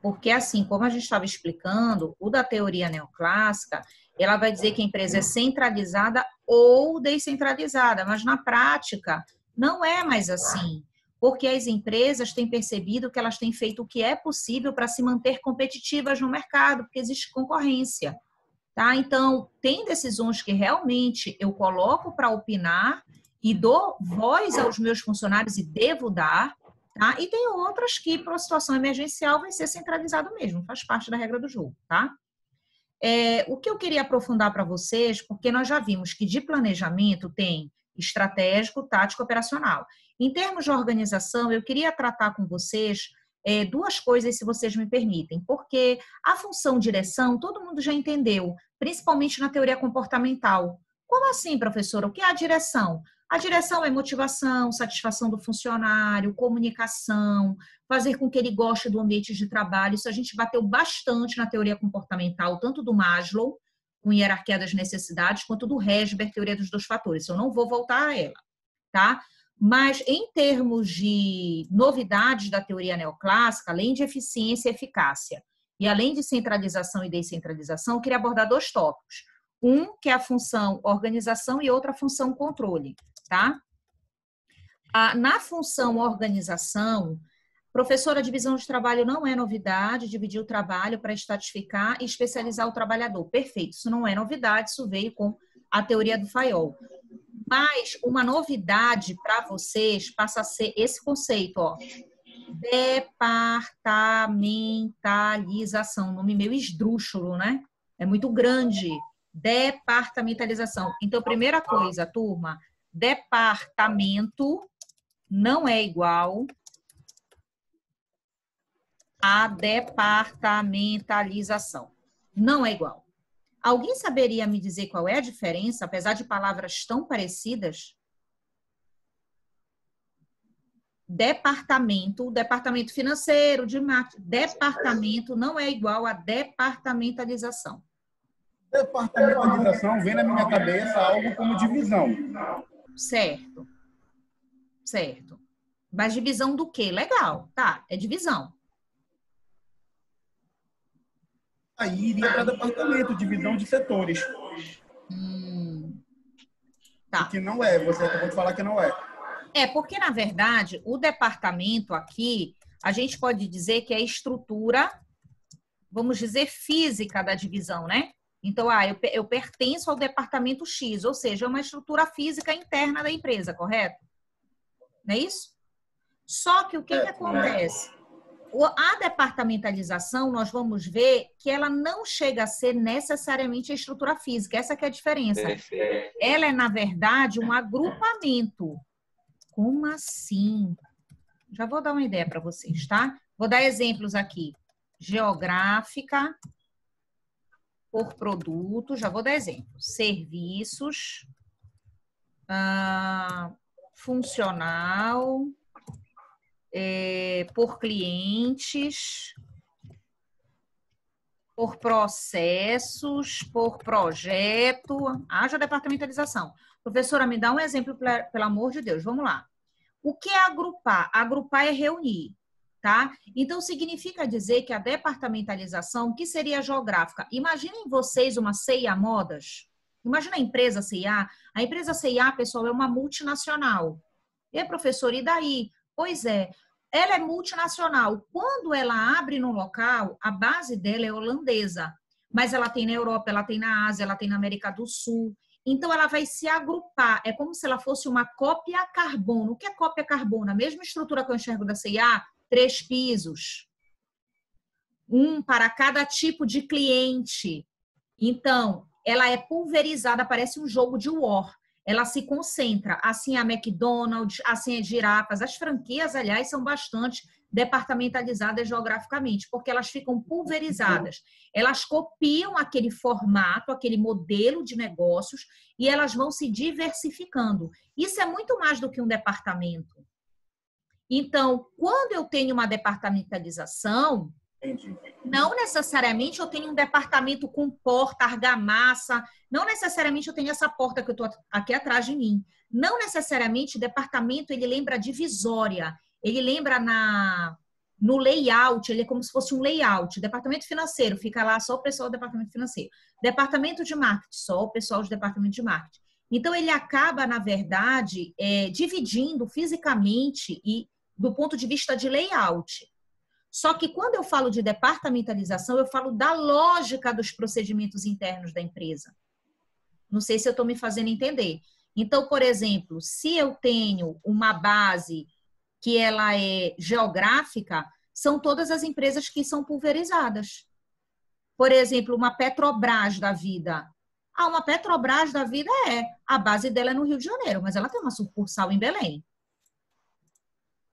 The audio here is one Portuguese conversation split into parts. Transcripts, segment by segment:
Porque, assim, como a gente estava explicando, o da teoria neoclássica, ela vai dizer que a empresa é centralizada ou descentralizada, mas na prática não é mais assim, porque as empresas têm percebido que elas têm feito o que é possível para se manter competitivas no mercado, porque existe concorrência, tá? Então, tem decisões que realmente eu coloco para opinar e dou voz aos meus funcionários e devo dar, tá? E tem outras que, para uma situação emergencial, vai ser centralizado mesmo, faz parte da regra do jogo, tá? O que eu queria aprofundar para vocês, porque nós já vimos que de planejamento tem estratégico, tático, operacional. Em termos de organização, eu queria tratar com vocês duas coisas, se vocês me permitem, porque a função direção todo mundo já entendeu, principalmente na teoria comportamental. Como assim, professora? O que é a direção? A direção é motivação, satisfação do funcionário, comunicação, fazer com que ele goste do ambiente de trabalho. Isso a gente bateu bastante na teoria comportamental, tanto do Maslow, com hierarquia das necessidades, quanto do Herzberg, teoria dos 2 fatores. Eu não vou voltar a ela, tá? Mas, em termos de novidades da teoria neoclássica, além de eficiência e eficácia, e além de centralização e descentralização, eu queria abordar 2 tópicos. Um, que é a função organização, e outra, a função controle, tá? Na função organização, professora, a divisão de trabalho não é novidade, dividir o trabalho para estratificar e especializar o trabalhador. Perfeito, isso não é novidade, isso veio com a teoria do Fayol. Mas uma novidade para vocês passa a ser esse conceito, ó, departamentalização, nome meio esdrúxulo, né? É muito grande. Departamentalização. Então, primeira coisa, turma, departamento não é igual a departamentalização. Não é igual. Alguém saberia me dizer qual é a diferença, apesar de palavras tão parecidas? Departamento financeiro, de marketing, departamento não é igual a departamentalização. Departamentalização vem na minha cabeça algo como divisão. Certo. Certo. Mas divisão do quê? Legal, tá, é divisão. Aí iria para departamento, divisão de setores. Tá. O que não é, você acabou de falar que não é. Porque, na verdade, o departamento aqui, a gente pode dizer que é a estrutura, vamos dizer, física da divisão, né? Então, eu pertenço ao departamento X, ou seja, é uma estrutura física interna da empresa, correto? Não é isso? Só que o que acontece? A departamentalização, nós vamos ver que ela não chega a ser necessariamente a estrutura física. Essa que é a diferença. Ela é, na verdade, um agrupamento. Como assim? Já vou dar uma ideia para vocês, tá? Vou dar exemplos aqui. Geográfica, por produto, já vou dar exemplo. Serviços, funcional, por clientes, por processos, por projeto. Haja departamentalização. Professora, me dá um exemplo, pelo amor de Deus. Vamos lá. O que é agrupar? Agrupar é reunir, tá? Então, significa dizer que a departamentalização, que seria geográfica, imaginem vocês uma C&A Modas. Imagina a empresa C&A. A empresa C&A, pessoal, é uma multinacional. E, professor, e daí? Pois é, ela é multinacional. Quando ela abre no local, a base dela é holandesa. Mas ela tem na Europa, ela tem na Ásia, ela tem na América do Sul. Então, ela vai se agrupar. É como se ela fosse uma cópia carbono. O que é cópia carbono? A mesma estrutura que eu enxergo da C&A, 3 pisos. Um para cada tipo de cliente. Então, ela é pulverizada, parece um jogo de war. Ela se concentra. Assim, a McDonald's, assim, a Girafas. As franquias, aliás, são bastante departamentalizadas geograficamente, porque elas ficam pulverizadas. Elas copiam aquele formato, aquele modelo de negócios e elas vão se diversificando. Isso é muito mais do que um departamento. Então, quando eu tenho uma departamentalização, não necessariamente eu tenho um departamento com porta, argamassa, não necessariamente eu tenho essa porta que eu estou aqui atrás de mim. Não necessariamente o departamento, ele lembra divisória. Ele lembra no layout, ele é como se fosse um layout. Departamento financeiro, fica lá só o pessoal do departamento financeiro. Departamento de marketing, só o pessoal do departamento de marketing. Então, ele acaba, na verdade, dividindo fisicamente e do ponto de vista de layout. Só que quando eu falo de departamentalização, eu falo da lógica dos procedimentos internos da empresa. Não sei se eu estou me fazendo entender. Então, por exemplo, se eu tenho uma base que ela é geográfica, são todas as empresas que são pulverizadas. Por exemplo, uma Petrobras da vida. Uma Petrobras da vida a base dela é no Rio de Janeiro, mas ela tem uma sucursal em Belém.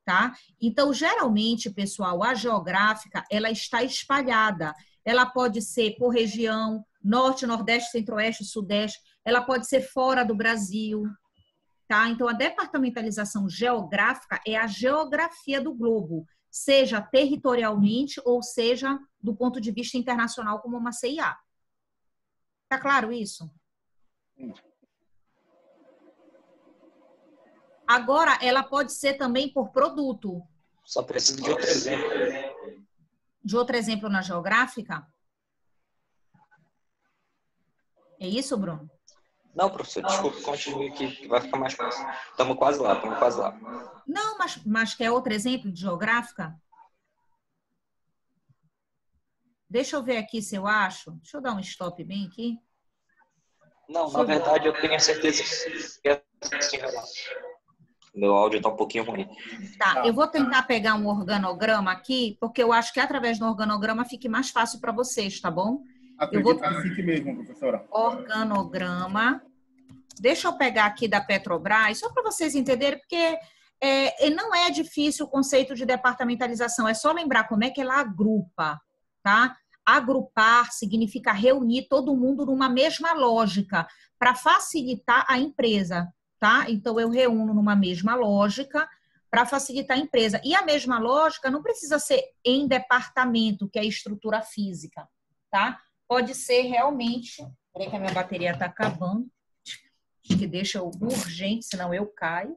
Tá? Então, geralmente, pessoal, a geográfica, ela está espalhada. Ela pode ser por região, norte, nordeste, centro-oeste, sudeste. Ela pode ser fora do Brasil. Tá? Então, a departamentalização geográfica é a geografia do globo, seja territorialmente ou seja do ponto de vista internacional, como uma CIA. Tá claro isso? Agora, ela pode ser também por produto. Só preciso de outro exemplo. De outro exemplo na geográfica? É isso, Bruno? Não, professor, desculpa, continue aqui, que vai ficar mais fácil. Estamos quase lá, estamos quase lá. Não, mas quer outro exemplo de geográfica? Deixa eu ver aqui se eu acho. Deixa eu dar um stop bem aqui. Não, na verdade, eu tenho certeza que é assim. Meu áudio está um pouquinho ruim. Tá, eu vou tentar pegar um organograma aqui, porque eu acho que através do organograma fique mais fácil para vocês, tá bom? Acredito que fique mesmo, professora. Organograma. Deixa eu pegar aqui da Petrobras, só para vocês entenderem, porque não é difícil o conceito de departamentalização, é só lembrar como é que ela agrupa, tá? Agrupar significa reunir todo mundo numa mesma lógica, para facilitar a empresa, tá? Então, eu reúno numa mesma lógica para facilitar a empresa. E a mesma lógica não precisa ser em departamento, que é a estrutura física, tá? Pode ser realmente... Peraí que a minha bateria está acabando. Acho que deixa eu urgente, senão eu caio.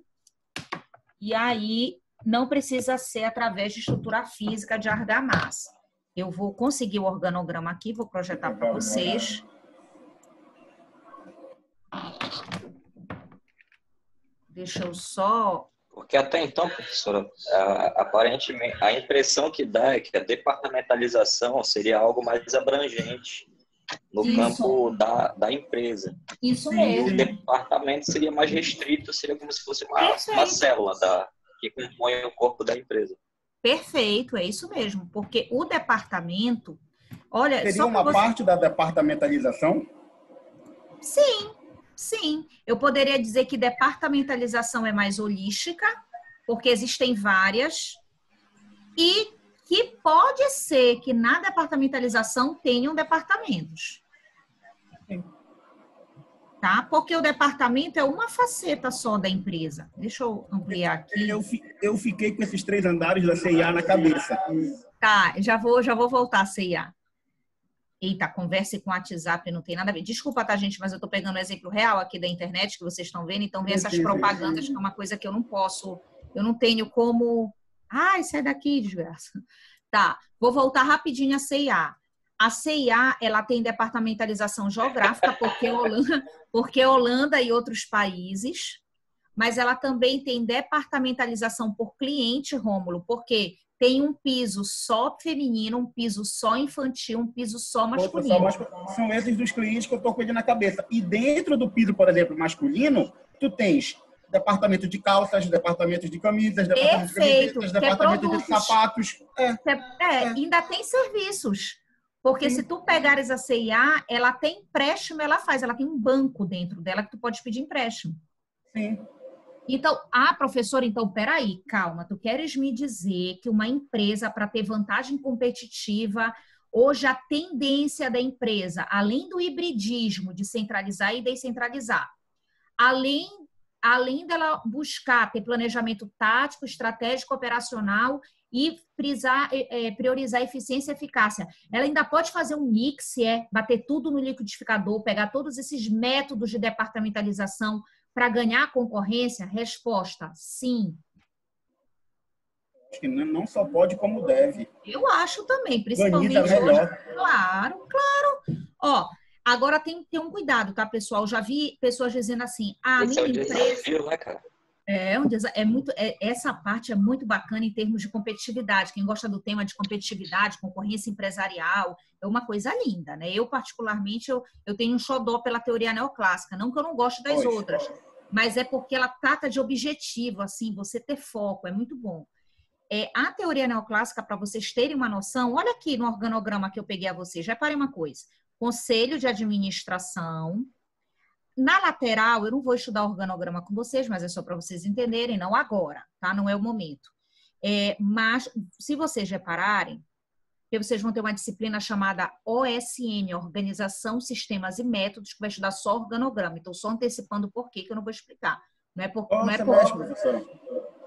E aí, não precisa ser através de estrutura física de argamassa. Eu vou conseguir o organograma aqui, vou projetar para vocês. Deixa eu só... Porque até então, professora, aparentemente, a impressão que dá é que a departamentalização seria algo mais abrangente no campo da empresa. Isso E mesmo. o departamento seria mais restrito, seria como se fosse uma célula que compõe o corpo da empresa. Perfeito, é isso mesmo. Porque o departamento... Olha, seria uma parte da departamentalização? Sim. Sim, eu poderia dizer que departamentalização é mais holística, porque existem várias, e que pode ser que na departamentalização tenham departamentos. Sim. Tá? Porque o departamento é uma faceta só da empresa. Deixa eu ampliar aqui. Eu fiquei com esses 3 andares da CIA na cabeça. Tá, já vou voltar a CIA. Eita, converse com o WhatsApp, não tem nada a ver. Desculpa, tá, gente, mas eu tô pegando um exemplo real aqui da internet que vocês estão vendo, então vem essas propagandas, que é uma coisa que eu não posso, eu não tenho como... Ai, sai daqui, desgraça. Tá, vou voltar rapidinho a CIA. A CIA, ela tem departamentalização geográfica, porque Holanda e outros países, mas ela também tem departamentalização por cliente, Rômulo, porque... tem um piso só feminino, um piso só infantil, um piso só masculino. São esses dos clientes que eu estou com ele na cabeça. E dentro do piso, por exemplo, masculino, tu tens departamento de calças, departamento de camisas, departamento de sapatos. Ainda tem serviços. Porque se tu pegares a CIA, ela tem empréstimo, ela tem um banco dentro dela que tu pode pedir empréstimo. Sim. Então, professora, então, peraí, calma, tu queres me dizer que uma empresa, para ter vantagem competitiva, hoje a tendência da empresa, além do hibridismo de centralizar e descentralizar, além dela buscar ter planejamento tático, estratégico, operacional e priorizar eficiência e eficácia, ela ainda pode fazer um mix, bater tudo no liquidificador, pegar todos esses métodos de departamentalização para ganhar concorrência? Resposta, sim. Acho que não só pode, como deve. Eu acho também, principalmente Organiza melhor. hoje. Claro, claro. Ó, agora tem que ter um cuidado, tá, pessoal? Já vi pessoas dizendo assim, a Esse é minha o empresa... desafio, né, cara? Essa parte é muito bacana em termos de competitividade. Quem gosta do tema de competitividade, concorrência empresarial, é uma coisa linda, né? Eu, particularmente, eu tenho um xodó pela teoria neoclássica. Não que eu não goste das outras, mas é porque ela trata de objetivo, assim, você ter foco, é muito bom. A teoria neoclássica, para vocês terem uma noção, olha aqui no organograma que eu peguei a vocês, reparem uma coisa. Conselho de administração. Na lateral, eu não vou estudar organograma com vocês, mas é só para vocês entenderem, não agora, tá? Não é o momento. Mas, se vocês repararem, que vocês vão ter uma disciplina chamada OSM, Organização, Sistemas e Métodos, que vai estudar só organograma. Então, só antecipando o porquê, que eu não vou explicar. Não é por... Professora?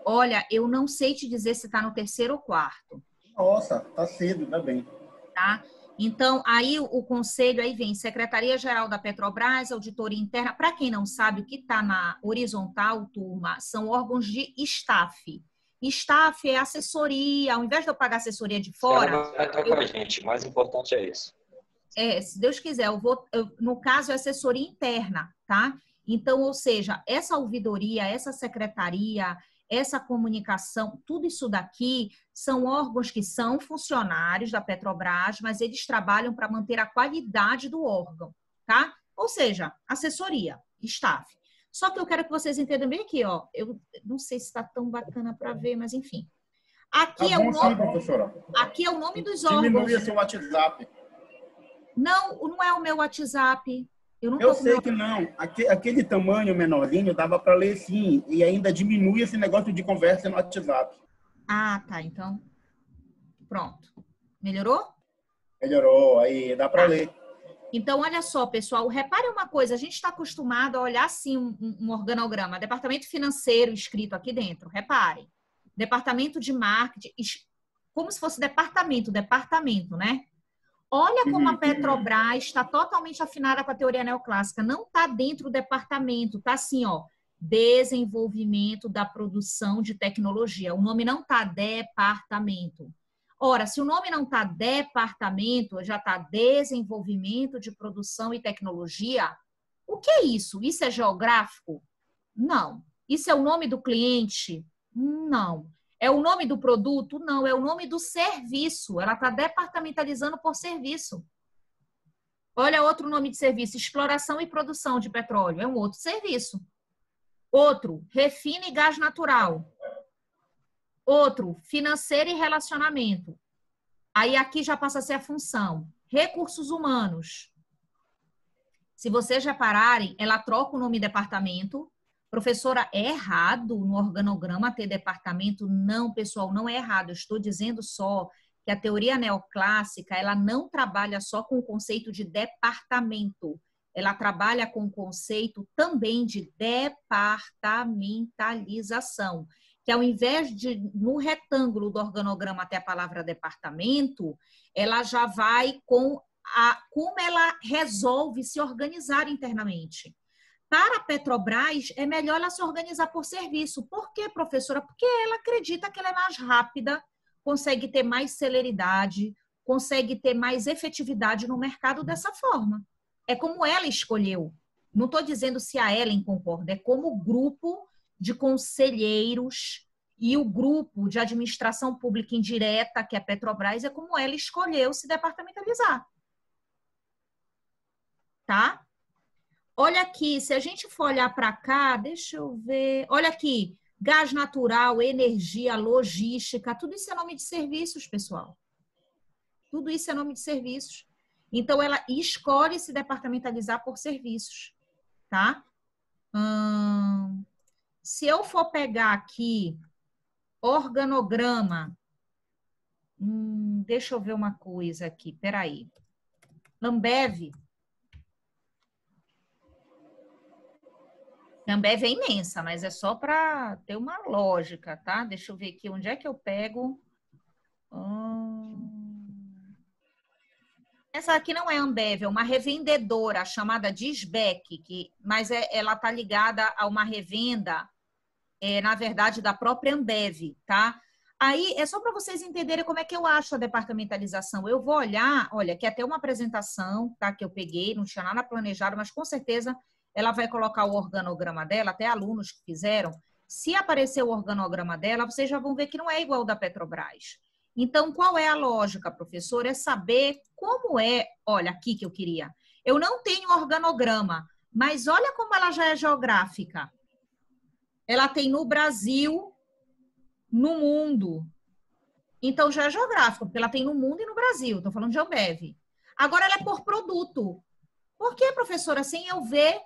Olha, eu não sei te dizer se está no terceiro ou quarto. Nossa, tá cedo, tá bem. Tá? Então, aí o conselho, aí vem Secretaria-Geral da Petrobras, Auditoria Interna. Para quem não sabe, o que está na horizontal, turma, são órgãos de staff. Staff é assessoria. Ao invés de eu pagar assessoria de fora... Vai estar com a gente. O mais importante é isso. Se Deus quiser, no caso, é assessoria interna, tá? Então, ou seja, essa ouvidoria, essa secretaria, essa comunicação, tudo isso daqui são órgãos que são funcionários da Petrobras, mas eles trabalham para manter a qualidade do órgão, tá? Ou seja, assessoria, staff. Só que eu quero que vocês entendam bem aqui, ó. Eu não sei se está tão bacana para ver, mas enfim. Aqui é o nome, sim, professora. Aqui é o nome dos órgãos. Diminui seu WhatsApp. Não é o meu WhatsApp. Eu sei que não. Aquele tamanho menorzinho dava para ler sim. E ainda diminui esse negócio de conversa no WhatsApp. Ah, tá. Então, pronto. Melhorou? Melhorou. Aí dá para ler. Então, olha só, pessoal. Repare uma coisa. A gente está acostumado a olhar assim um organograma. Departamento financeiro escrito aqui dentro. Reparem. Departamento de marketing. Como se fosse departamento, né? Olha como a Petrobras está totalmente afinada com a teoria neoclássica. Não está dentro do departamento, está assim, ó, desenvolvimento da produção de tecnologia. O nome não está departamento. Ora, se o nome não está departamento, já está desenvolvimento de produção e tecnologia, o que é isso? Isso é geográfico? Não. Isso é o nome do cliente? Não. É o nome do produto? Não, é o nome do serviço. Ela está departamentalizando por serviço. Olha outro nome de serviço, exploração e produção de petróleo. É um outro serviço. Outro, refina e gás natural. Outro, financeiro e relacionamento. Aí aqui já passa a ser a função. Recursos humanos. Se vocês repararem, ela troca o nome departamento. Professora, é errado no organograma ter departamento? Não, pessoal, não é errado. Eu estou dizendo só que a teoria neoclássica, ela não trabalha só com o conceito de departamento. Ela trabalha com o conceito também de departamentalização, que ao invés de, no retângulo do organograma ter a palavra departamento, ela já vai com como ela resolve se organizar internamente. Para a Petrobras, é melhor ela se organizar por serviço. Por quê, professora? Porque ela acredita que ela é mais rápida, consegue ter mais celeridade, consegue ter mais efetividade no mercado dessa forma. É como ela escolheu. Não estou dizendo se a Ellen concorda, é como o grupo de conselheiros e o grupo de administração pública indireta, que é a Petrobras, é como ela escolheu se departamentalizar. Tá? Olha aqui, se a gente for olhar para cá, deixa eu ver. Olha aqui, gás natural, energia, logística, tudo isso é nome de serviços, pessoal. Tudo isso é nome de serviços. Então, ela escolhe se departamentalizar por serviços, tá? Se eu for pegar aqui organograma, deixa eu ver uma coisa aqui, peraí. Ambev. Ambev é imensa, mas é só para ter uma lógica, tá? Deixa eu ver aqui onde é que eu pego. Essa aqui não é Ambev, é uma revendedora chamada Disbec, mas ela está ligada a uma revenda, na verdade, da própria Ambev, tá? Aí, é só para vocês entenderem como é que eu acho a departamentalização. Eu vou olhar, olha, que é até uma apresentação, tá, que eu peguei, não tinha nada planejado, mas com certeza ela vai colocar o organograma dela, até alunos que fizeram. Se aparecer o organograma dela, vocês já vão ver que não é igual ao da Petrobras. Então, qual é a lógica, professor? É saber como é, olha, aqui que eu queria. Eu não tenho organograma, mas olha como ela já é geográfica. Ela tem no Brasil, no mundo. Então, já é geográfico, porque ela tem no mundo e no Brasil. Estou falando de Ambev. Agora, ela é por produto. Por que, professora? Sem eu ver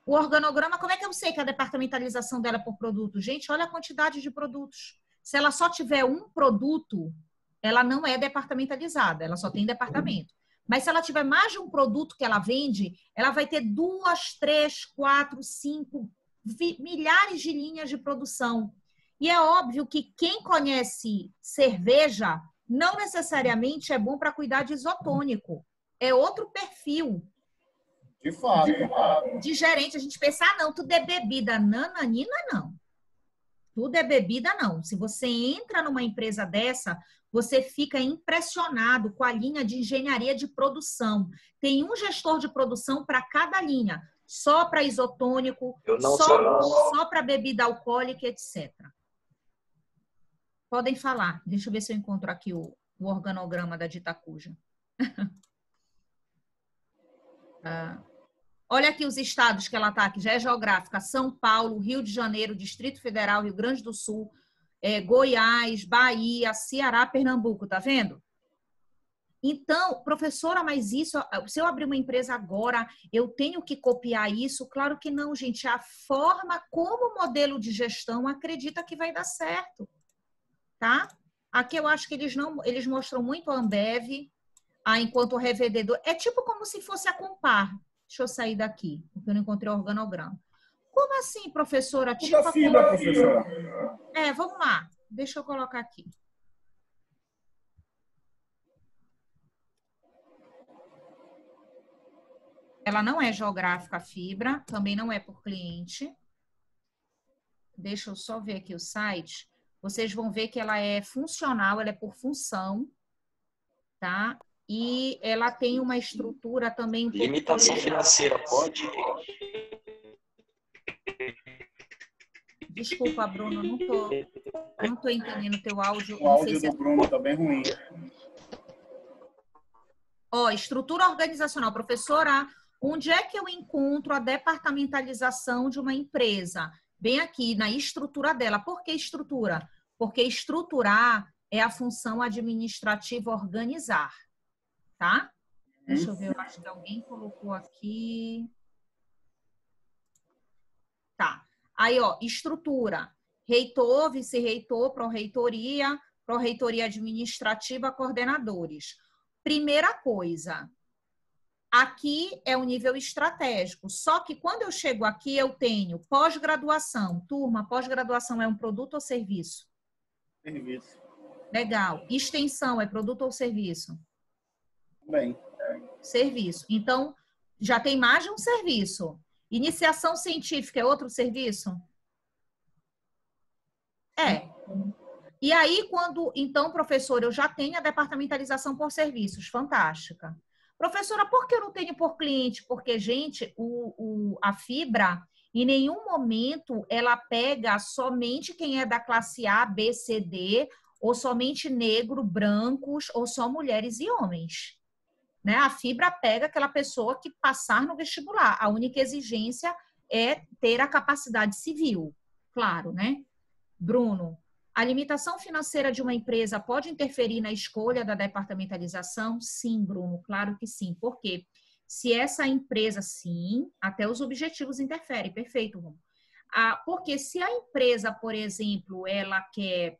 o organograma, como é que eu sei que a departamentalização dela é por produto? Gente, olha a quantidade de produtos. Se ela só tiver um produto, ela não é departamentalizada, ela só tem departamento. Mas se ela tiver mais de um produto que ela vende, ela vai ter 2, 3, 4, 5, milhares de linhas de produção. E é óbvio que quem conhece cerveja não necessariamente é bom para cuidar de isotônico. É outro perfil. De fato. De gerente, a gente pensa, não, tudo é bebida. Nananina, não. Tudo é bebida, não. Se você entra numa empresa dessa, você fica impressionado com a linha de engenharia de produção. Tem um gestor de produção para cada linha. Só para isotônico, só para bebida alcoólica, etc. Podem falar. Deixa eu ver se eu encontro aqui o organograma da Ditacuja. Olha aqui os estados que ela está, que já é geográfica. São Paulo, Rio de Janeiro, Distrito Federal, Rio Grande do Sul, Goiás, Bahia, Ceará, Pernambuco, tá vendo? Então, professora, mas isso, se eu abrir uma empresa agora, eu tenho que copiar isso? Claro que não, gente. A forma como o modelo de gestão acredita que vai dar certo, tá? Aqui eu acho que eles mostram muito a Ambev, enquanto o revendedor... É tipo como se fosse a Compar. Deixa eu sair daqui, porque eu não encontrei o organograma. Como assim, professora? Tipo a fibra, professora. Vamos lá. Deixa eu colocar aqui. Ela não é geográfica, a fibra, também não é por cliente. Deixa eu só ver aqui o site. Vocês vão ver que ela é funcional, ela é por função, tá? E ela tem uma estrutura também... Limitação financeira, pode? Desculpa, Bruno, não tô entendendo o teu áudio. O áudio do Bruno tá bem ruim. Estrutura organizacional. Professora, onde é que eu encontro a departamentalização de uma empresa? Bem aqui, na estrutura dela. Por que estrutura? Porque estruturar é a função administrativa organizar. Tá? Deixa eu ver, eu acho que alguém colocou aqui. Tá. Aí, estrutura. Reitor, vice-reitor, pró-reitoria administrativa, coordenadores. Primeira coisa, aqui é o nível estratégico. Só que quando eu chego aqui, eu tenho pós-graduação. Turma, pós-graduação é um produto ou serviço? Serviço. Legal. Extensão é produto ou serviço? Bem. Serviço. Então, já tem mais de um serviço. Iniciação científica é outro serviço? E aí, então, professor, eu já tenho a departamentalização por serviços. Fantástica. Professora, por que eu não tenho por cliente? Porque, gente, a fibra, em nenhum momento, ela pega somente quem é da classe A, B, C, D, ou somente negro, brancos, ou só mulheres e homens. Né? A fibra pega aquela pessoa que passar no vestibular. A única exigência é ter a capacidade civil. Claro, né? Bruno, a limitação financeira de uma empresa pode interferir na escolha da departamentalização? Sim, Bruno, claro que sim. Por quê? Se essa empresa, sim, até os objetivos interferem. Perfeito, Bruno. Porque se a empresa, por exemplo, ela quer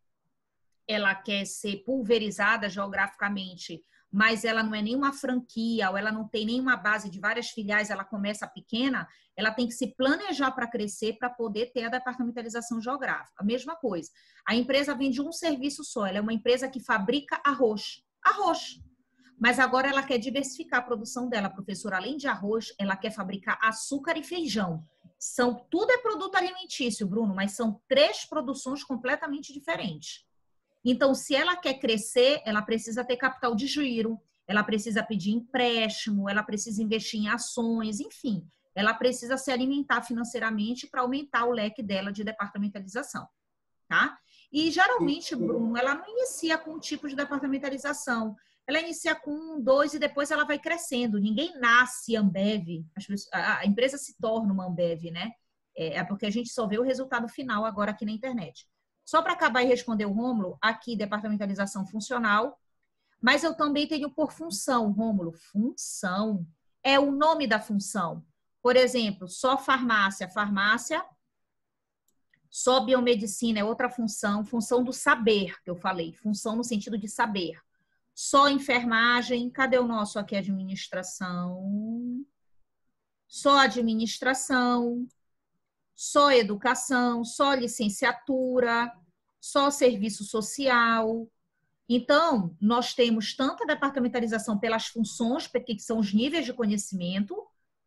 ser pulverizada geograficamente, mas ela não é nenhuma franquia, ou ela não tem nenhuma base de várias filiais, ela começa pequena, ela tem que se planejar para crescer, para poder ter a departamentalização geográfica. A mesma coisa. A empresa vende um serviço só, ela é uma empresa que fabrica arroz. Arroz. Mas agora ela quer diversificar a produção dela, professora. Além de arroz, ela quer fabricar açúcar e feijão. Tudo é produto alimentício, Bruno, mas são 3 produções completamente diferentes. Então, se ela quer crescer, ela precisa ter capital de giro, ela precisa pedir empréstimo, ela precisa investir em ações, enfim, ela precisa se alimentar financeiramente para aumentar o leque dela de departamentalização, tá? E geralmente, Bruno, ela não inicia com um tipo de departamentalização, ela inicia com 1, 2 e depois ela vai crescendo. Ninguém nasce Ambev, a empresa se torna uma Ambev, né? É porque a gente só vê o resultado final agora aqui na internet. Só para acabar e responder o Rômulo, aqui departamentalização funcional, mas eu também tenho por função, Rômulo, função. É o nome da função. Por exemplo, só farmácia, farmácia. Só biomedicina é outra função, função do saber, que eu falei, função no sentido de saber. Só enfermagem, cadê o nosso aqui? Administração. Só administração. Só educação, só licenciatura, só serviço social. Então, nós temos tanta departamentalização pelas funções, porque são os níveis de conhecimento,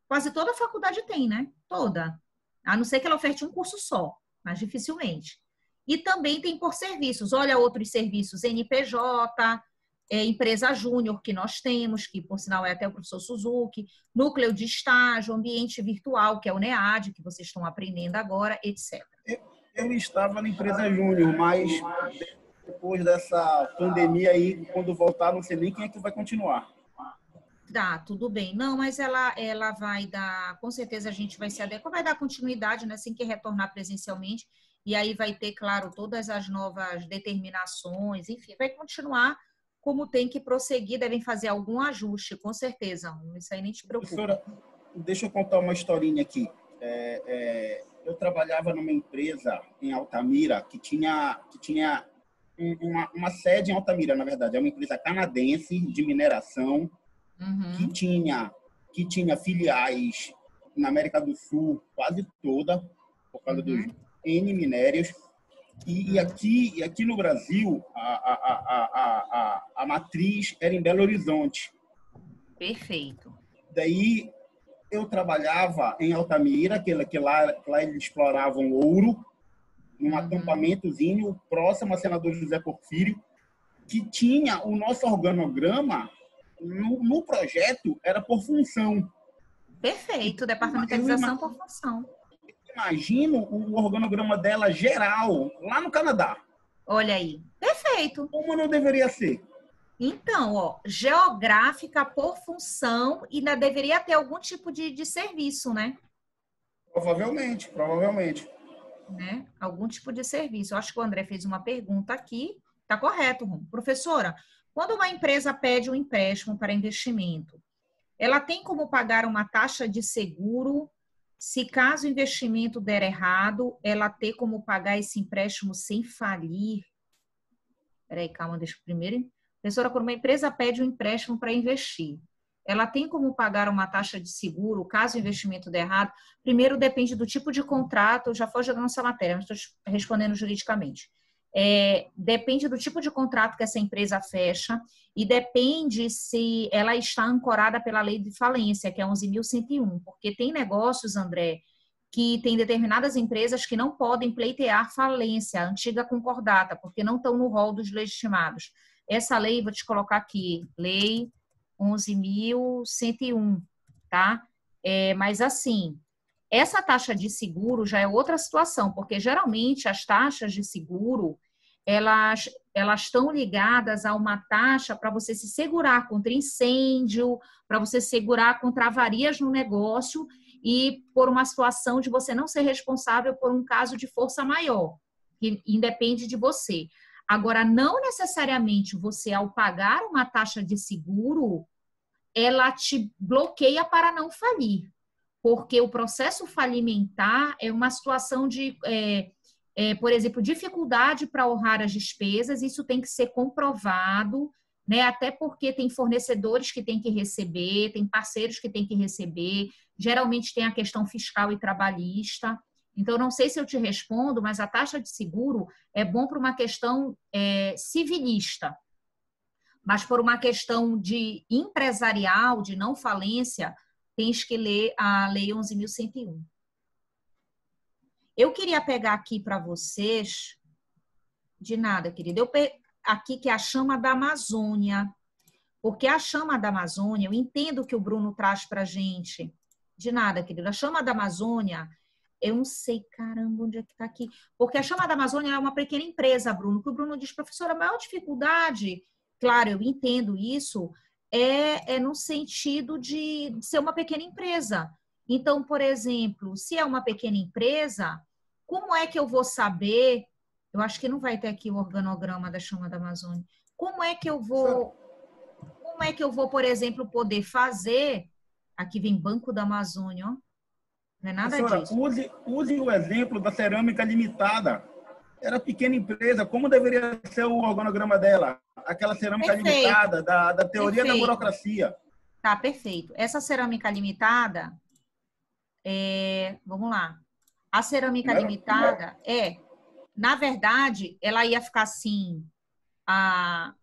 quase toda faculdade tem, né? Toda. A não ser que ela oferte um curso só, mas dificilmente. E também tem por serviços. Olha outros serviços, NPJ, empresa júnior que nós temos, que por sinal é até o professor Suzuki, núcleo de estágio, ambiente virtual, que é o NEAD, que vocês estão aprendendo agora, etc. Eu estava na empresa júnior, mas depois dessa pandemia aí, quando voltar, não sei nem quem é que vai continuar. Tá, tudo bem. Não, mas ela vai dar, com certeza a gente vai se adequar, vai dar continuidade, né, assim que retornar presencialmente, e aí vai ter, claro, todas as novas determinações, enfim, vai continuar como tem que prosseguir, devem fazer algum ajuste, com certeza. Isso aí nem te preocupa. Professora, deixa eu contar uma historinha aqui. Eu trabalhava numa empresa em Altamira que tinha uma sede em Altamira, na verdade. É uma empresa canadense de mineração que tinha filiais na América do Sul quase toda, por causa dos N minérios. E aqui no Brasil, a matriz era em Belo Horizonte. Perfeito. Daí eu trabalhava em Altamira, que lá eles exploravam ouro, num acampamentozinho próximo a Senador José Porfírio, que tinha o nosso organograma no projeto, era por função. Perfeito, departamentalização por função. Imagino o organograma dela geral, lá no Canadá. Olha aí, perfeito. Como não deveria ser? Então, ó, geográfica por função e ainda deveria ter algum tipo de serviço, né? Provavelmente. Né? Algum tipo de serviço. Eu acho que o André fez uma pergunta aqui. Tá correto, Rom. Professora, quando uma empresa pede um empréstimo para investimento, ela tem como pagar uma taxa de seguro se caso o investimento der errado, ela ter como pagar esse empréstimo sem falir? Peraí, calma, deixa eu primeiro... Professora, quando uma empresa pede um empréstimo para investir, ela tem como pagar uma taxa de seguro caso o investimento der errado? Primeiro, depende do tipo de contrato, eu já fui jogando essa matéria, mas estou respondendo juridicamente. Depende do tipo de contrato que essa empresa fecha e depende se ela está ancorada pela lei de falência, que é 11.101, porque tem negócios, André, que tem determinadas empresas que não podem pleitear falência, a antiga concordata, porque não estão no rol dos legitimados. Essa lei, vou te colocar aqui, lei 11.101, tá? Mas assim, essa taxa de seguro já é outra situação, porque geralmente as taxas de seguro, elas estão ligadas a uma taxa para você se segurar contra incêndio, para você se segurar contra avarias no negócio e por uma situação de você não ser responsável por um caso de força maior, que independe de você. Agora, não necessariamente você, ao pagar uma taxa de seguro, ela te bloqueia para não falir, porque o processo falimentar é uma situação de, por exemplo, dificuldade para honrar as despesas, isso tem que ser comprovado, né? Até porque tem fornecedores que têm que receber, tem parceiros que têm que receber, geralmente tem a questão fiscal e trabalhista. Então, não sei se eu te respondo, mas a taxa de seguro é bom para uma questão civilista, mas por uma questão de empresarial, de não falência, tens que ler a Lei 11.101. Eu queria pegar aqui para vocês, de nada, querida, aqui que é a chama da Amazônia. Porque a chama da Amazônia, eu entendo que o Bruno traz para a gente. De nada, querido. A chama da Amazônia, eu não sei, caramba, onde é que está aqui? Porque a chama da Amazônia é uma pequena empresa, Bruno. Que o Bruno diz, professora, a maior dificuldade, claro, eu entendo isso, é no sentido de ser uma pequena empresa. Então, por exemplo, se é uma pequena empresa, como é que eu vou saber? Eu acho que não vai ter aqui o organograma da chama da Amazônia. Como é que eu vou, por exemplo, poder fazer? Aqui vem Banco da Amazônia, ó. Não é nada disso. Use o exemplo da Cerâmica Limitada. Era pequena empresa, como deveria ser o organograma dela? Aquela cerâmica limitada, da teoria da burocracia. Tá, perfeito. Essa cerâmica limitada, vamos lá. A cerâmica limitada na verdade, ela ia ficar assim, a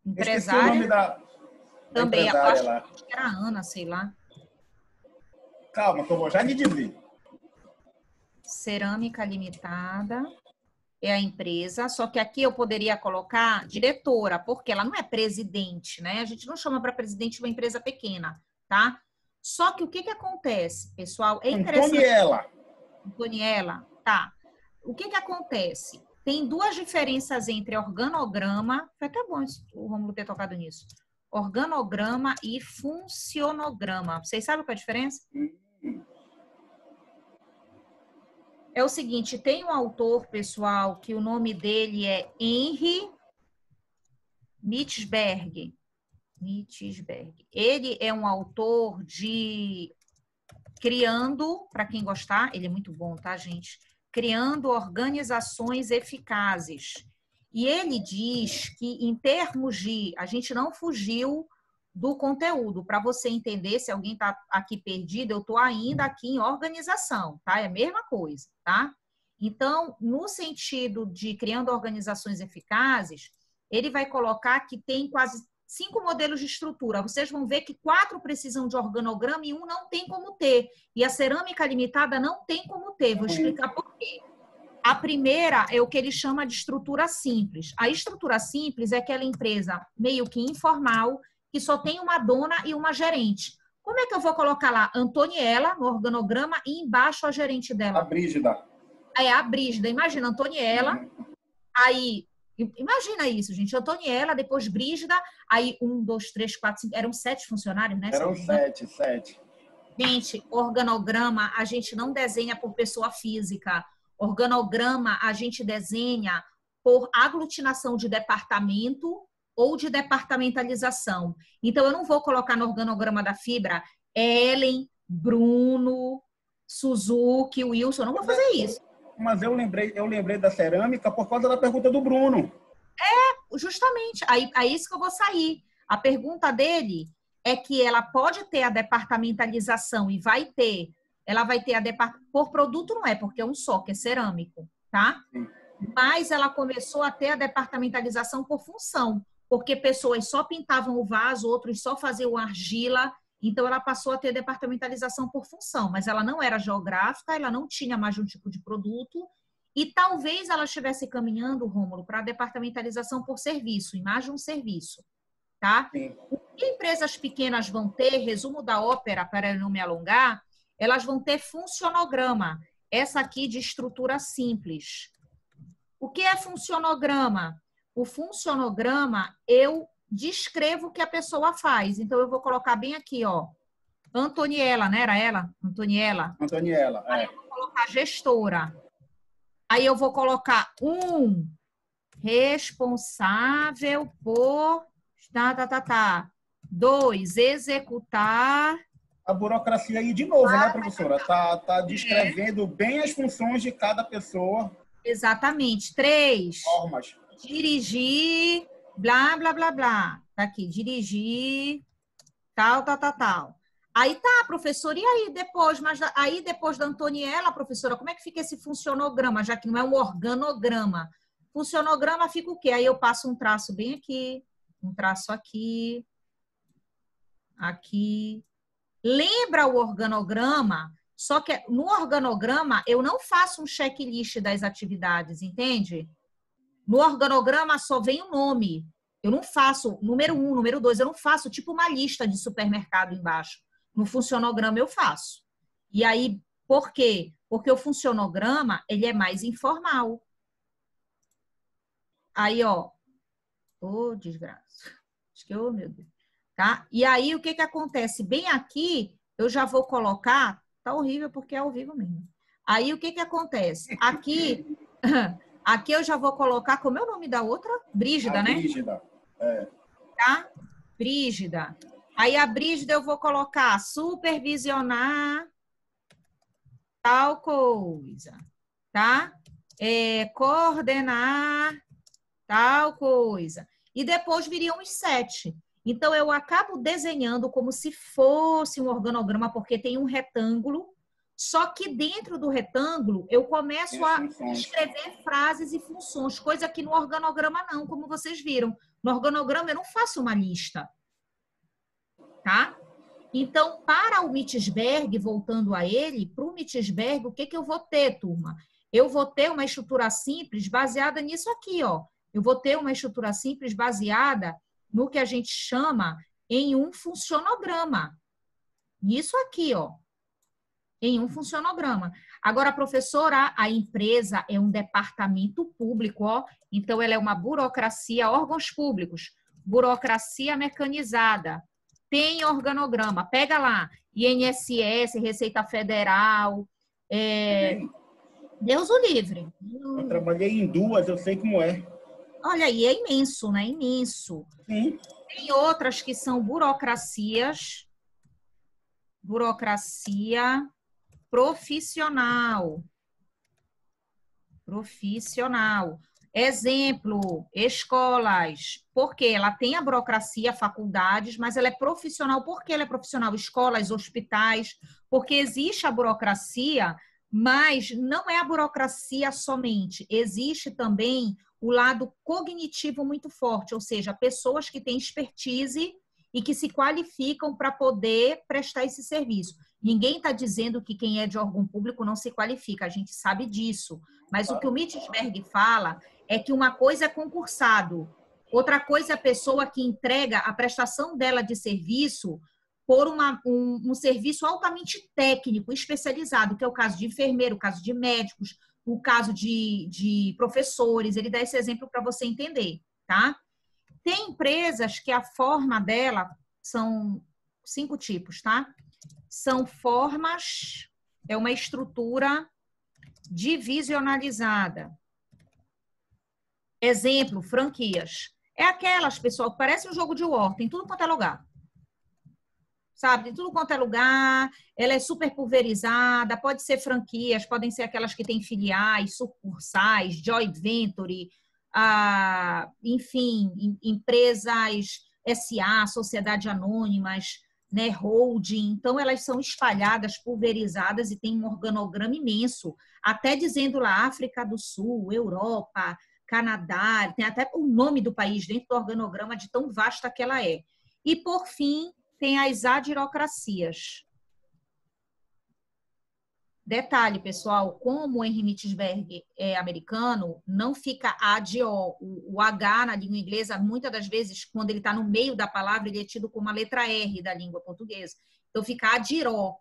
empresária... Esqueci o nome da também, empresária eu lá. acho que era a Ana, sei lá. Calma, que eu vou já lhe dizer. Cerâmica limitada é a empresa, só que aqui eu poderia colocar diretora, porque ela não é presidente, né? A gente não chama para presidente uma empresa pequena, tá? Só que o que acontece, pessoal? É interessante. Antoniela, tá. O que acontece? Tem duas diferenças entre organograma, foi até bom o Rômulo ter tocado nisso, organograma e funcionograma. Vocês sabem qual é a diferença? É o seguinte, tem um autor, pessoal, que o nome dele é Henry Mietjesberg. Ele é um autor de Criando, para quem gostar, ele é muito bom, tá, gente? Criando organizações eficazes. E ele diz que, em termos de... A gente não fugiu do conteúdo. Para você entender, se alguém está aqui perdido, eu estou ainda aqui em organização, tá? É a mesma coisa, tá? Então, no sentido de criando organizações eficazes, ele vai colocar que tem quase 5 modelos de estrutura. Vocês vão ver que 4 precisam de organograma e 1 não tem como ter. E a cerâmica limitada não tem como ter. Vou explicar por quê. A primeira é o que ele chama de estrutura simples. A estrutura simples é aquela empresa meio que informal, que só tem uma dona e uma gerente. Como é que eu vou colocar lá Antoniela no organograma e embaixo a gerente dela? A Brígida. A Brígida. Imagina, Antoniela. Aí, imagina isso, gente. Antoniela, depois Brígida. Aí, 1, 2, 3, 4, 5. Eram 7 funcionários, né? Eram 7. Gente, organograma a gente não desenha por pessoa física. Organograma a gente desenha por aglutinação de departamento ou de departamentalização. Então, eu não vou colocar no organograma da fibra Ellen, Bruno, Suzuki, Wilson, eu não vou fazer isso. Mas eu lembrei da cerâmica por causa da pergunta do Bruno. Justamente, aí isso que eu vou sair. A pergunta dele é que ela pode ter a departamentalização e ela vai ter por produto não é, porque é um só, que é cerâmico, tá? Sim. Mas ela começou a ter a departamentalização por função, porque pessoas só pintavam o vaso, outros só faziam argila, então ela passou a ter departamentalização por função, mas ela não era geográfica, ela não tinha mais de um tipo de produto, e talvez ela estivesse caminhando, Rômulo, para a departamentalização por serviço, em mais de um serviço, tá? Sim. O que empresas pequenas vão ter, resumo da ópera, para eu não me alongar, elas vão ter funcionograma, essa aqui de estrutura simples. O que é funcionograma? O funcionograma, eu descrevo o que a pessoa faz. Então, eu vou colocar bem aqui, ó. Antoniela, né? Era ela? Antoniela. Aí eu vou colocar gestora. Aí eu vou colocar responsável por... 2, executar... A burocracia aí de novo, né, professora? Tá descrevendo bem as funções de cada pessoa. Exatamente. 3. Formas. Dirigir, blá, blá, blá, blá. Tá aqui, dirigir, tal. Aí tá, professora, e aí depois? Mas aí depois da Antoniela, professora, como é que fica esse funcionograma, já que não é um organograma? Funcionograma fica o quê? Aí eu passo um traço bem aqui, um traço aqui, aqui. Lembra o organograma? Só que no organograma eu não faço um checklist das atividades, entende? No organograma só vem o nome. Eu não faço número 1, número 2, eu não faço tipo uma lista de supermercado embaixo. No funcionograma eu faço. E aí, por quê? Porque o funcionograma, ele é mais informal. Aí, ó. Ô, desgraça. Acho que, ô, meu Deus. Tá? E aí, o que que acontece? Bem aqui, eu já vou colocar... Tá horrível porque é ao vivo mesmo. Aí, o que que acontece? Aqui... Aqui eu já vou colocar, como é o nome da outra? Brígida, né? Brígida. É. Tá? Brígida. Aí a Brígida eu vou colocar supervisionar tal coisa, tá? Coordenar tal coisa. E depois viriam os 7. Então, eu acabo desenhando como se fosse um organograma, porque tem um retângulo. Só que dentro do retângulo, eu começo a escrever frases e funções, coisa que no organograma não, como vocês viram. No organograma, eu não faço uma lista. Tá? Então, para o Mittelsberg, voltando a ele, para o Mittelsberg, o que que eu vou ter, turma? Eu vou ter uma estrutura simples baseada nisso aqui, ó. Eu vou ter uma estrutura simples baseada no que a gente chama em um funcionograma. Isso aqui, ó. Em um funcionograma. Agora, professora, a empresa é um departamento público, ó. Então, ela é uma burocracia, órgãos públicos, burocracia mecanizada. Tem organograma, pega lá, INSS, Receita Federal, Deus o livre. Eu trabalhei em 2, eu sei como é. Olha aí, é imenso, né? Imenso. Sim. Tem outras que são burocracias, burocracia profissional. Profissional. Exemplo, escolas. Porque ela tem a burocracia, faculdades, mas ela é profissional. Por que ela é profissional? Escolas, hospitais. Porque existe a burocracia, mas não é a burocracia somente. Existe também o lado cognitivo muito forte, ou seja, pessoas que têm expertise e que se qualificam para poder prestar esse serviço. Ninguém está dizendo que quem é de órgão público não se qualifica, a gente sabe disso. Mas o que o Mittelsberg fala é que uma coisa é concursado, outra coisa é a pessoa que entrega a prestação dela de serviço por um serviço altamente técnico, especializado, que é o caso de enfermeiro, o caso de médicos, o caso de professores. Ele dá esse exemplo para você entender, tá? Tem empresas que a forma dela são 5 tipos, tá? São formas, é uma estrutura divisionalizada. Exemplo, franquias. É aquelas, pessoal, que parece um jogo de war, tem tudo quanto é lugar. Sabe, tem tudo quanto é lugar, ela é super pulverizada, pode ser franquias, podem ser aquelas que têm filiais, sucursais, joint venture, enfim, empresas SA, sociedade anônimas, né, holding. Então, elas são espalhadas, pulverizadas e tem um organograma imenso, até dizendo lá África do Sul, Europa, Canadá, tem até o nome do país dentro do organograma de tão vasta que ela é. E, por fim, tem as adirocracias. Detalhe, pessoal, como o Henry Mittelsberg é americano, não fica ADO. O H na língua inglesa, muitas das vezes, quando ele está no meio da palavra, ele é tido como a letra R da língua portuguesa. Então, fica adiró.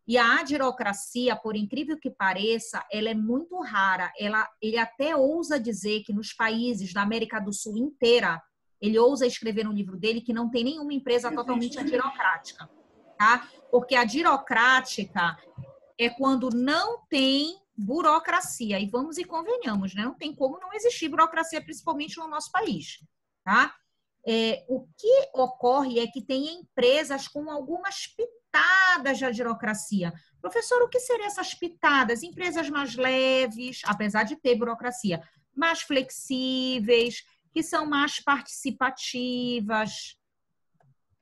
E a adirocracia, por incrível que pareça, ela é muito rara. Ele até ousa dizer que nos países da América do Sul inteira, ele ousa escrever no livro dele que não tem nenhuma empresa totalmente adirocrática, tá? Porque a adirocrática é quando não tem burocracia. E vamos e convenhamos, né? Não tem como não existir burocracia, principalmente no nosso país, tá? O que ocorre é que tem empresas com algumas pitadas de adirocracia. Professor, o que seriam essas pitadas? Empresas mais leves, apesar de ter burocracia, mais flexíveis, que são mais participativas,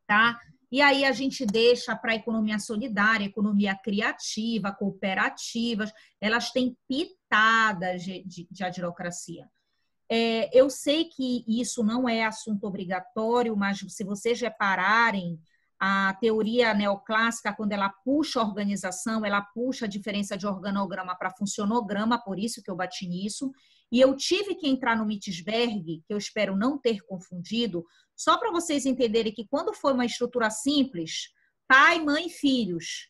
tá? E aí a gente deixa para a economia solidária, economia criativa, cooperativas, elas têm pitadas de adirocracia. Eu sei que isso não é assunto obrigatório, mas se vocês repararem, A teoria neoclássica, quando ela puxa a organização, ela puxa a diferença de organograma para funcionograma, por isso que eu bati nisso. E eu tive que entrar no Mittesberg, que eu espero não ter confundido, só para vocês entenderem que quando foi uma estrutura simples, pai, mãe e filhos,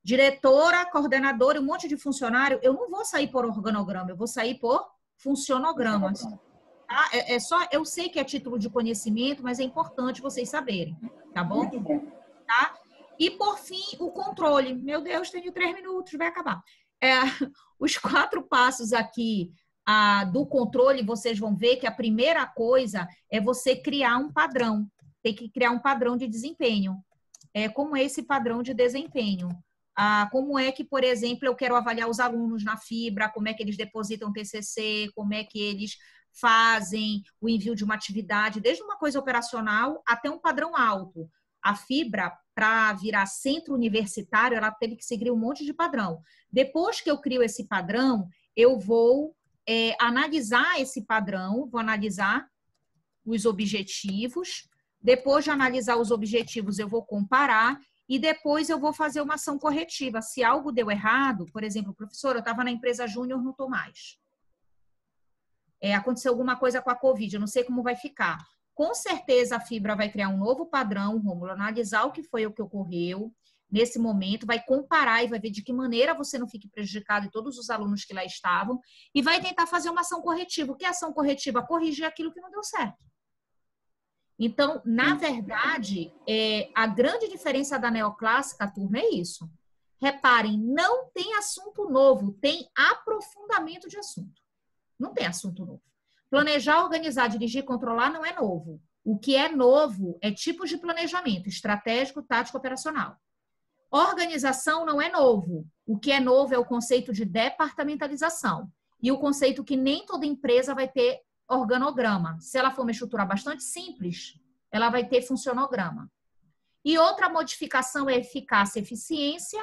diretora, coordenadora e um monte de funcionário, eu não vou sair por organograma, eu vou sair por funcionogramas. Tá? Só, eu sei que é título de conhecimento, mas é importante vocês saberem, tá bom? Muito bom. Tá? E, por fim, o controle. Meu Deus, tenho 3 minutos, vai acabar. Os 4 passos aqui do controle, vocês vão ver que a primeira coisa é você criar um padrão. Tem que criar um padrão de desempenho. Como é esse padrão de desempenho? Como é que, por exemplo, eu quero avaliar os alunos na Fibra, como é que eles depositam TCC, como é que eles fazem o envio de uma atividade, desde uma coisa operacional até um padrão alto. A Fibra, para virar centro universitário, ela teve que seguir um monte de padrão. Depois que eu crio esse padrão, eu vou analisar esse padrão, vou analisar os objetivos. Depois de analisar os objetivos, eu vou comparar e depois eu vou fazer uma ação corretiva. Se algo deu errado, por exemplo, professor, eu estava na empresa júnior, não estou mais. Aconteceu alguma coisa com a Covid, eu não sei como vai ficar. Com certeza a Fibra vai criar um novo padrão, Rômulo, analisar o que foi o que ocorreu nesse momento, vai comparar e vai ver de que maneira você não fique prejudicado e todos os alunos que lá estavam, e vai tentar fazer uma ação corretiva. O que é ação corretiva? Corrigir aquilo que não deu certo. Então, na verdade, a grande diferença da neoclássica, turma, é isso. Reparem, não tem assunto novo, tem aprofundamento de assunto. Não tem assunto novo. Planejar, organizar, dirigir, controlar não é novo. O que é novo é tipos de planejamento, estratégico, tático, operacional. Organização não é novo. O que é novo é o conceito de departamentalização. E o conceito que nem toda empresa vai ter organograma. Se ela for uma estrutura bastante simples, ela vai ter funcionograma. E outra modificação é eficácia e eficiência,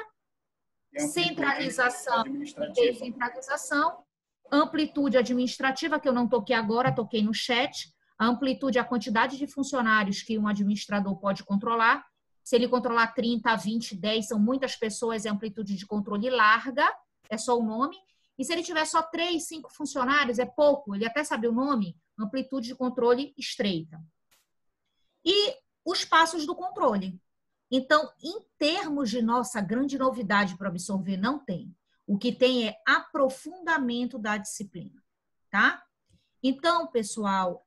centralização e descentralização, amplitude administrativa, que eu não toquei agora, toquei no chat. A amplitude é a quantidade de funcionários que um administrador pode controlar. Se ele controlar 30, 20, 10, são muitas pessoas, é amplitude de controle larga, é só o nome. E se ele tiver só 3, 5 funcionários, é pouco, ele até sabe o nome, amplitude de controle estreita. E os passos do controle. Então, em termos de nossa grande novidade para absorver, não tem. O que tem é aprofundamento da disciplina, tá? Então, pessoal,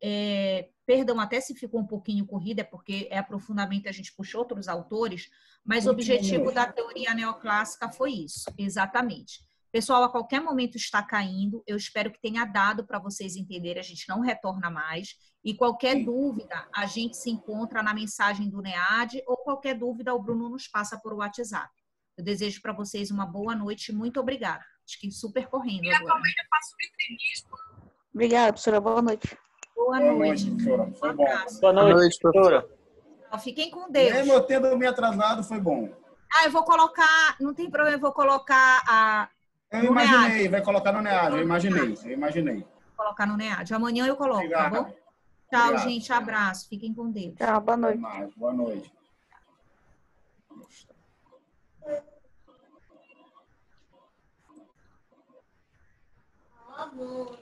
perdão até se ficou um pouquinho corrida, é porque aprofundamento, a gente puxou outros autores, mas o objetivo da teoria neoclássica foi isso, exatamente. Pessoal, a qualquer momento está caindo, eu espero que tenha dado para vocês entenderem, a gente não retorna mais, e qualquer dúvida, a gente se encontra na mensagem do NEAD, ou qualquer dúvida, o Bruno nos passa por WhatsApp. Eu desejo para vocês uma boa noite, muito obrigada. Acho que super correndo agora. Atualmente eu faço entrevista. Obrigada, professora. Boa noite. Boa noite, professora. Foi bom. Boa noite, professora. Fiquem com Deus. Mesmo eu tendo me atrasado, foi bom. Eu vou colocar, não tem problema, eu vou colocar Eu imaginei, vai colocar no NEAD, eu imaginei. Vou colocar no NEAD. Amanhã eu coloco, Obrigado. tá bom? Tchau, Obrigado. gente. Abraço. Fiquem com Deus. Tchau, boa noite. Até mais. Boa noite. Amor.